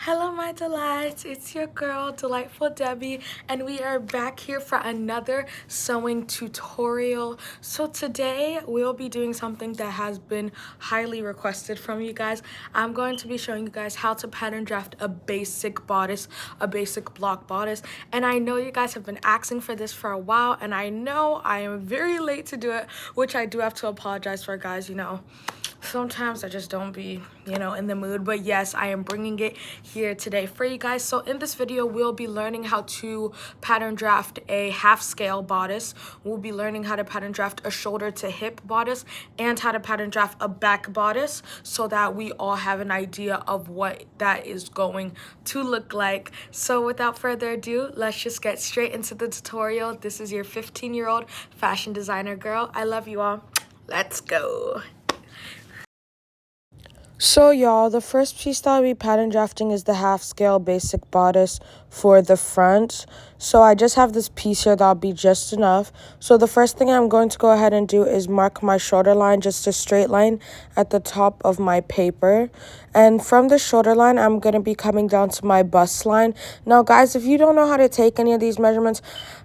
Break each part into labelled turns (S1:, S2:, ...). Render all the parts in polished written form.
S1: Hello my delights, it's your girl Delightful Debbie and we are back here for another sewing tutorial. So today we'll be doing something that has been highly requested from you guys. I'm going to be showing you guys how to pattern draft a basic bodice, a basic block bodice, and I know you guys have been asking for this for a while and I know I am very late to do it, which I do have to apologize for, guys. Sometimes I just don't be, in the mood. But yes, I am bringing it here today for you guys. So in this video, we'll be learning how to pattern draft a half scale bodice. We'll be learning how to pattern draft a shoulder to hip bodice and how to pattern draft a back bodice so that we all have an idea of what that is going to look like. So without further ado, let's just get straight into the tutorial. This is your 15-year-old fashion designer girl. I love you all. Let's go. So y'all, the first piece that I'll be pattern drafting is the half scale basic bodice for the front. So I just have this piece here that'll be just enough. So the first thing I'm going to go ahead and do is mark my shoulder line, just a straight line at the top of my paper. And from the shoulder line, I'm going to be coming down to my bust line. Now guys, if you don't know how to take any of these measurements,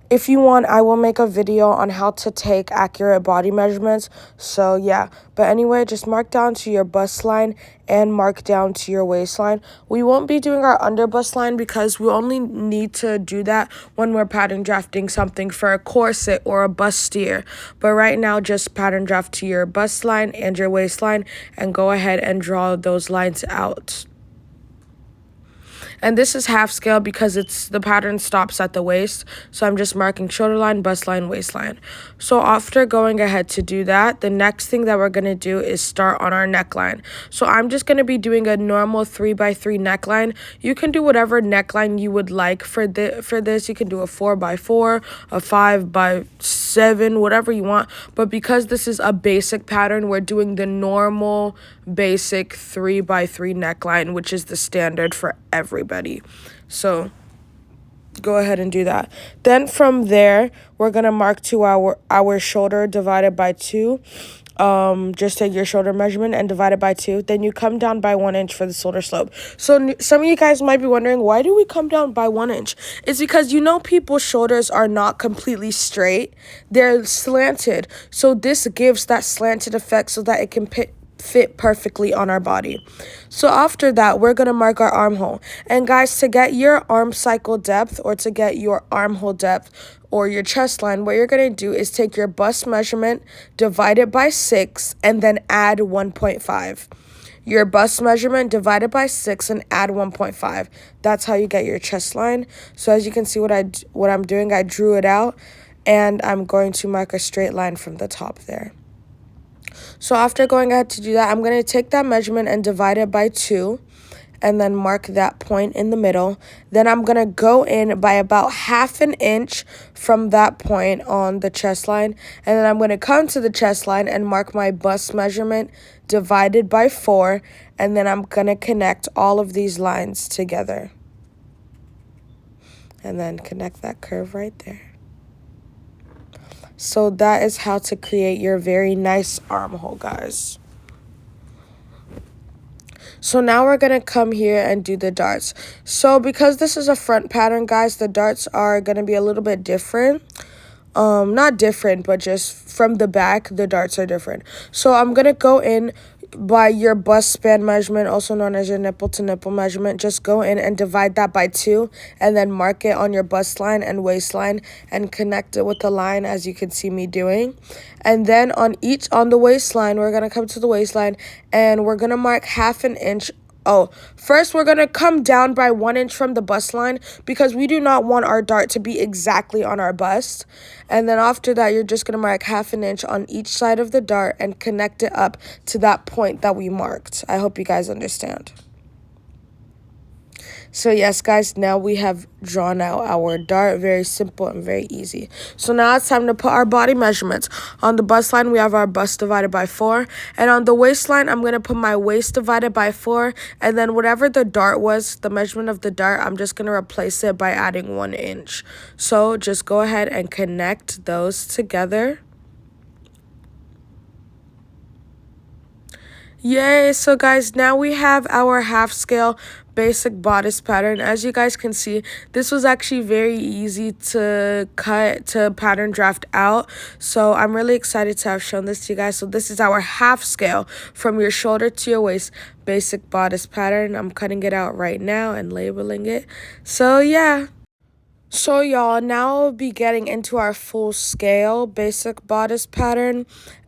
S1: if you want, I will make a video on how to take accurate body measurements. So yeah, but anyway, just mark down to your bust line and mark down to your waistline. We won't be doing our under bust line because we only need to do that when we're pattern drafting something for a corset or a bustier. But right now, just pattern draft to your bust line and your waistline and go ahead and draw those lines out. And this is half scale because the pattern stops at the waist. So I'm just marking shoulder line, bust line, waistline. So after going ahead to do that, the next thing that we're going to do is start on our neckline. So I'm just going to be doing a normal 3x3 neckline. You can do whatever neckline you would like for this. You can do a 4x4, a 5x7, whatever you want. But because this is a basic pattern, we're doing the normal basic 3x3 neckline, which is the standard for everybody. So go ahead and do that. Then from there, we're gonna mark to our shoulder divided by 2. Just take your shoulder measurement and divide it by 2. Then you come down by 1 inch for the shoulder slope. So some of you guys might be wondering, why do we come down by 1 inch? It's because people's shoulders are not completely straight. They're slanted. So this gives that slanted effect so that it can fit perfectly on our body. So after that, we're going to mark our armhole. And guys, to get your arm cycle depth or to get your armhole depth or your chest line, what you're going to do is take your bust measurement, divide it by 6, and then add 1.5. Your bust measurement, divide it by 6 and add 1.5. That's how you get your chest line. So as you can see what I'm doing, I drew it out and I'm going to mark a straight line from the top there. So after going ahead to do that, I'm going to take that measurement and divide it by 2 and then mark that point in the middle. Then I'm going to go in by about 1/2 inch from that point on the chest line. And then I'm going to come to the chest line and mark my bust measurement divided by 4. And then I'm going to connect all of these lines together. And then connect that curve right there. So that is how to create your very nice armhole, guys. So now we're going to come here and do the darts. So because this is a front pattern, guys, the darts are going to be a little bit different. Not different, but just from the back, the darts are different. So I'm going to go in by your bust span measurement, also known as your nipple to nipple measurement. Just go in and divide that by 2 and then mark it on your bust line and waistline and connect it with the line as you can see me doing. And then on the waistline, we're going to come to the waistline and we're going to mark 1/2 inch. First we're going to come down by 1 inch from the bust line because we do not want our dart to be exactly on our bust. And then after that, you're just going to mark 1/2 inch on each side of the dart and connect it up to that point that we marked. I hope you guys understand. So yes, guys, now we have drawn out our dart. Very simple and very easy. So now it's time to put our body measurements. On the bust line, we have our bust divided by 4. And on the waistline, I'm going to put my waist divided by 4. And then whatever the dart was, the measurement of the dart, I'm just going to replace it by adding 1 inch. So just go ahead and connect those together. Yay! So guys, now we have our half scale basic bodice pattern. As you guys can see, this was actually very easy to cut, to pattern draft out. So I'm really excited to have shown this to you guys. So this is our half scale from your shoulder to your waist basic bodice pattern. I'm cutting it out right now and labeling it. So yeah. So y'all, now we'll be getting into our full scale basic bodice pattern,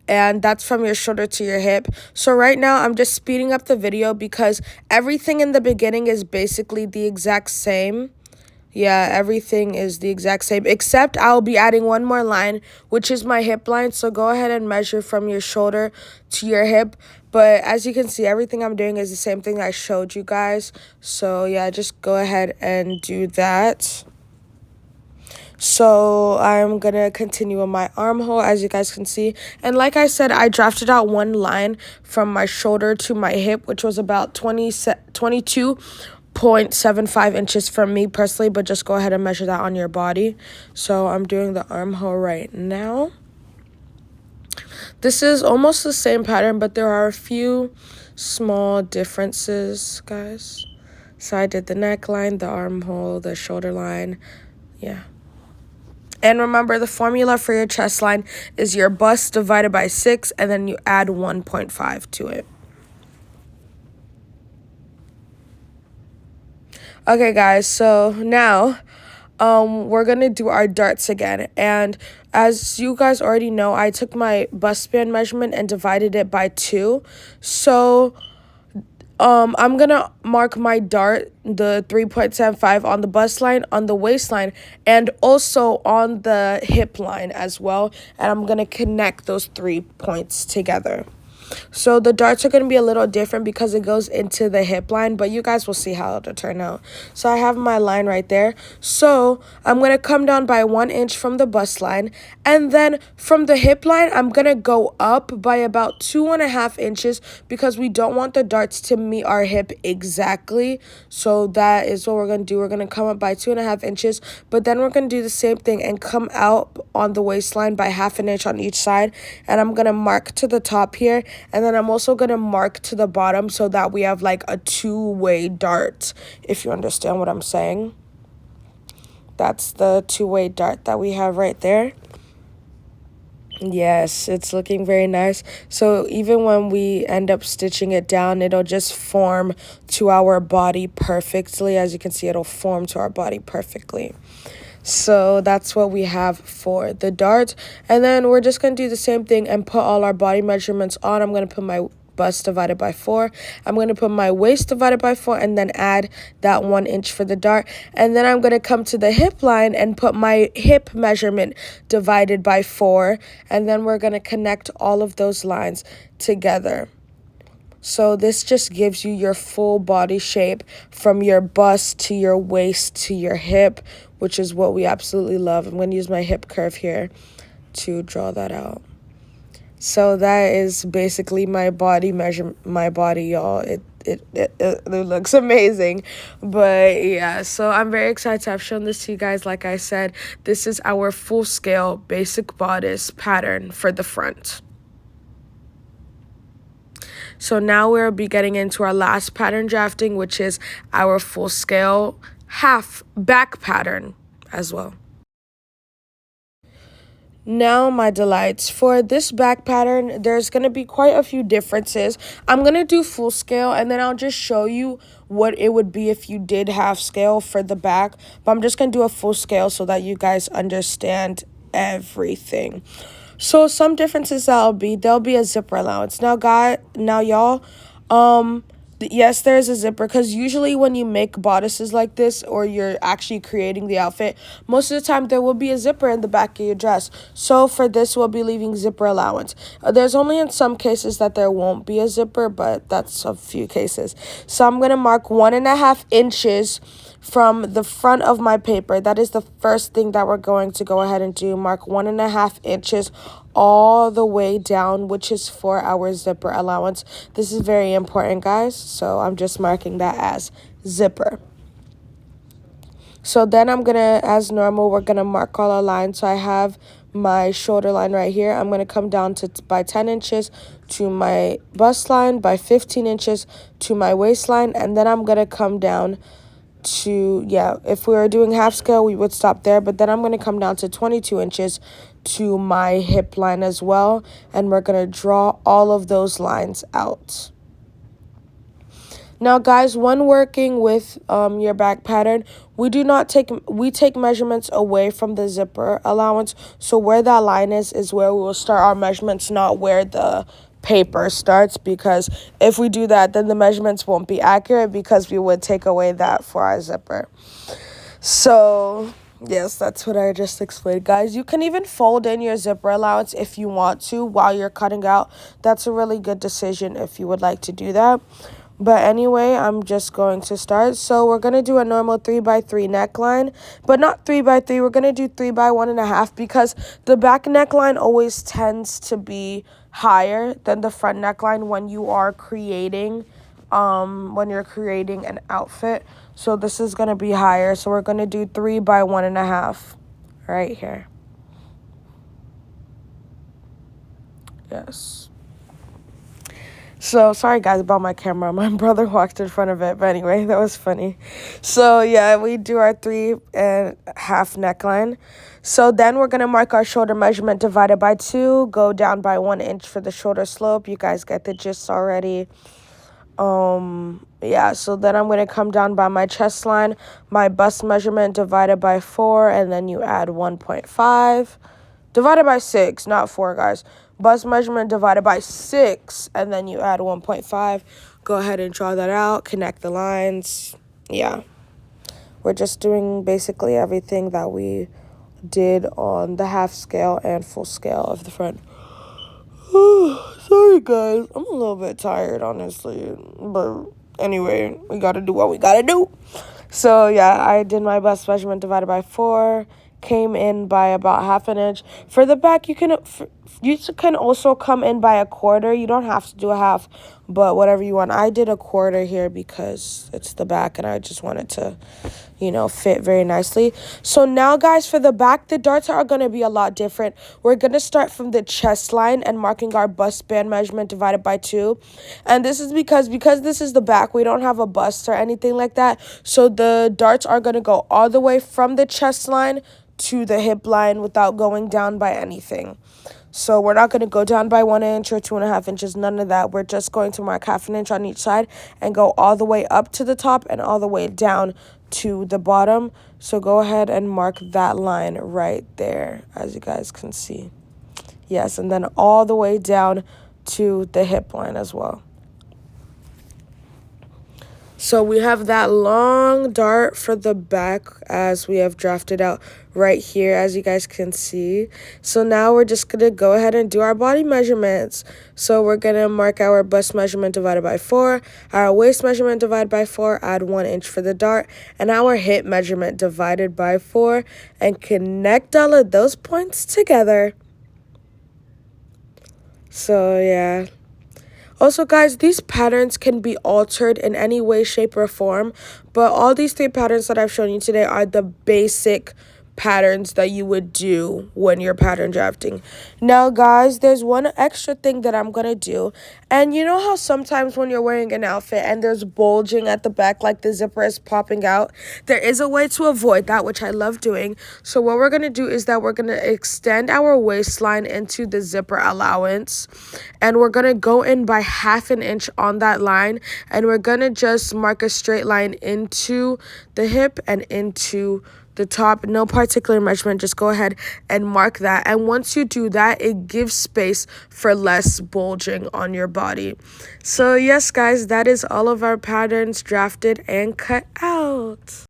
S1: and that's from your shoulder to your hip. So right now I'm just speeding up the video because everything in the beginning is basically the exact same. Yeah, everything is the exact same, except I'll be adding one more line, which is my hip line. So go ahead and measure from your shoulder to your hip. But as you can see, everything I'm doing is the same thing I showed you guys. So yeah, just go ahead and do that. So I'm going to continue with my armhole, as you guys can see. And like I said, I drafted out one line from my shoulder to my hip, which was about 22.75 inches from me personally. But just go ahead and measure that on your body. So I'm doing the armhole right now. This is almost the same pattern, but there are a few small differences, guys. So I did the neckline, the armhole, the shoulder line. Yeah. And remember, the formula for your chest line is your bust divided by 6, and then you add 1.5 to it. Okay, guys, so now we're going to do our darts again. And as you guys already know, I took my bust span measurement and divided it by 2. So I'm going to mark my dart, the 3.75, on the bust line, on the waistline, and also on the hip line as well. And I'm going to connect those 3 points together. So the darts are going to be a little different because it goes into the hip line, but you guys will see how it'll turn out. So I have my line right there. So I'm going to come down by 1 inch from the bust line, and then from the hip line, I'm going to go up by about 2.5 inches because we don't want the darts to meet our hip exactly. So that is what we're going to do. We're going to come up by 2.5 inches, but then we're going to do the same thing and come out on the waistline by 1/2 inch on each side. And I'm going to mark to the top here. And then I'm also going to mark to the bottom so that we have like a two-way dart, if you understand what I'm saying. That's the two-way dart that we have right there. Yes, it's looking very nice. So even when we end up stitching it down, it'll just form to our body perfectly. As you can see, it'll form to our body perfectly. So that's what we have for the dart. And then we're just going to do the same thing and put all our body measurements on. I'm going to put my bust divided by 4. I'm going to put my waist divided by 4 and then add that 1 inch for the dart. And then I'm going to come to the hip line and put my hip measurement divided by 4. And then we're going to connect all of those lines together. So this just gives you your full body shape from your bust to your waist to your hip, which is what we absolutely love. I'm going to use my hip curve here to draw that out. So that is basically my body y'all. It looks amazing. But yeah, so I'm very excited to have shown this to you guys. Like I said, this is our full scale basic bodice pattern for the front. So now we'll be getting into our last pattern drafting, which is our full scale half back pattern as well. Now, my delights, for this back pattern, there's going to be quite a few differences. I'm going to do full scale, and then I'll just show you what it would be if you did half scale for the back. But I'm just going to do a full scale so that you guys understand everything. So some differences there'll be a zipper allowance. Now, y'all, yes, there's a zipper, because usually when you make bodices like this, or you're actually creating the outfit, most of the time there will be a zipper in the back of your dress. So for this, we'll be leaving zipper allowance. There's only in some cases that there won't be a zipper, but that's a few cases. So I'm going to mark 1.5 inches from the front of my paper. That is the first thing that we're going to go ahead and do. Mark 1.5 inches all the way down, which is for our zipper allowance. This is very important, guys. So I'm just marking that as zipper. So then I'm gonna, as normal, we're gonna mark all our lines. So I have my shoulder line right here. I'm gonna come down to by 10 inches to my bust line, by 15 inches to my waistline, and then I'm going to come down to, yeah, if we were doing half scale, we would stop there, but then I'm going to come down to 22 inches to my hip line as well, and we're going to draw all of those lines out. Now, guys, when working with your back pattern, we take measurements away from the zipper allowance. So where that line is where we will start our measurements, not where the paper starts, because if we do that, then the measurements won't be accurate because we would take away that for our zipper. So yes, that's what I just explained, guys. You can even fold in your zipper allowance if you want to while you're cutting out. That's a really good decision if you would like to do that. But anyway, I'm just going to start. So we're going to do a normal 3x3 neckline, but not 3x3. We're going to do 3x1.5 because the back neckline always tends to be higher than the front neckline when you are creating an outfit. So this is going to be higher. So we're going to do 3x1.5 right here. Yes. So, sorry guys about my camera. My brother walked in front of it. But anyway, that was funny. So, yeah, we do our 3.5 neckline. So, then we're going to mark our shoulder measurement divided by 2. Go down by 1 inch for the shoulder slope. You guys get the gist already. Yeah, so then I'm going to come down by my chest line. My bust measurement divided by 4. And then you add 1.5. Divided by 6, not 4, guys. Bust measurement divided by 6, and then you add 1.5. Go ahead and draw that out. Connect the lines. Yeah. We're just doing basically everything that we did on the half scale and full scale of the front. Sorry, guys. I'm a little bit tired, honestly. But anyway, we got to do what we got to do. So, yeah, I did my bust measurement divided by 4. Came in by about 1/2 inch. For the back, you can also come in by 1/4. You don't have to do a half, but whatever you want. I did 1/4 here because it's the back and I just wanted to, fit very nicely. So now, guys, for the back, the darts are going to be a lot different. We're going to start from the chest line and marking our bust band measurement divided by 2. And this is because this is the back, we don't have a bust or anything like that. So the darts are going to go all the way from the chest line to the hip line without going down by anything. So we're not going to go down by 1 inch or 2.5 inches, none of that. We're just going to mark 1/2 inch on each side and go all the way up to the top and all the way down to the bottom. So go ahead and mark that line right there, as you guys can see. Yes, and then all the way down to the hip line as well. So we have that long dart for the back as we have drafted out right here, as you guys can see. So now we're just going to go ahead and do our body measurements. So we're going to mark our bust measurement divided by 4, our waist measurement divided by 4, add 1 inch for the dart, and our hip measurement divided by 4, and connect all of those points together. So yeah. Also, guys, these patterns can be altered in any way, shape, or form, but all these 3 patterns that I've shown you today are the basic patterns that you would do when you're pattern drafting. Now, guys, there's one extra thing that I'm going to do. And you know how sometimes when you're wearing an outfit and there's bulging at the back, like the zipper is popping out? There is a way to avoid that, which I love doing. So what we're going to do is that we're going to extend our waistline into the zipper allowance. And we're going to go in by 1/2 inch on that line. And we're going to just mark a straight line into the hip and into the top. No particular measurement, just go ahead and mark that. And once you do that, it gives space for less bulging on your body. So yes, guys, that is all of our patterns drafted and cut out.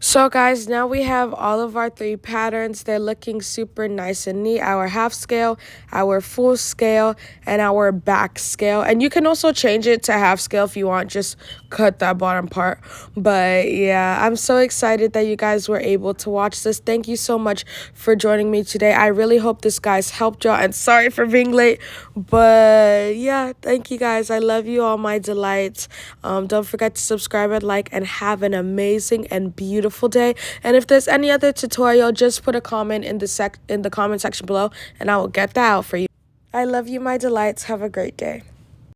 S1: So guys, now we have all of our 3 patterns. They're looking super nice and neat. Our half scale, our full scale, and our back scale. And you can also change it to half scale if you want, just cut that bottom part. But yeah, I'm so excited that you guys were able to watch this. Thank you so much for joining me today. I really hope this guys helped y'all, and sorry for being late. But yeah, thank you guys. I love you all, my delights. Don't forget to subscribe and like, and have an amazing and beautiful day. And if there's any other tutorial, just put a comment in the comment section below and I will get that out for you. I love you, my delights. Have a great day.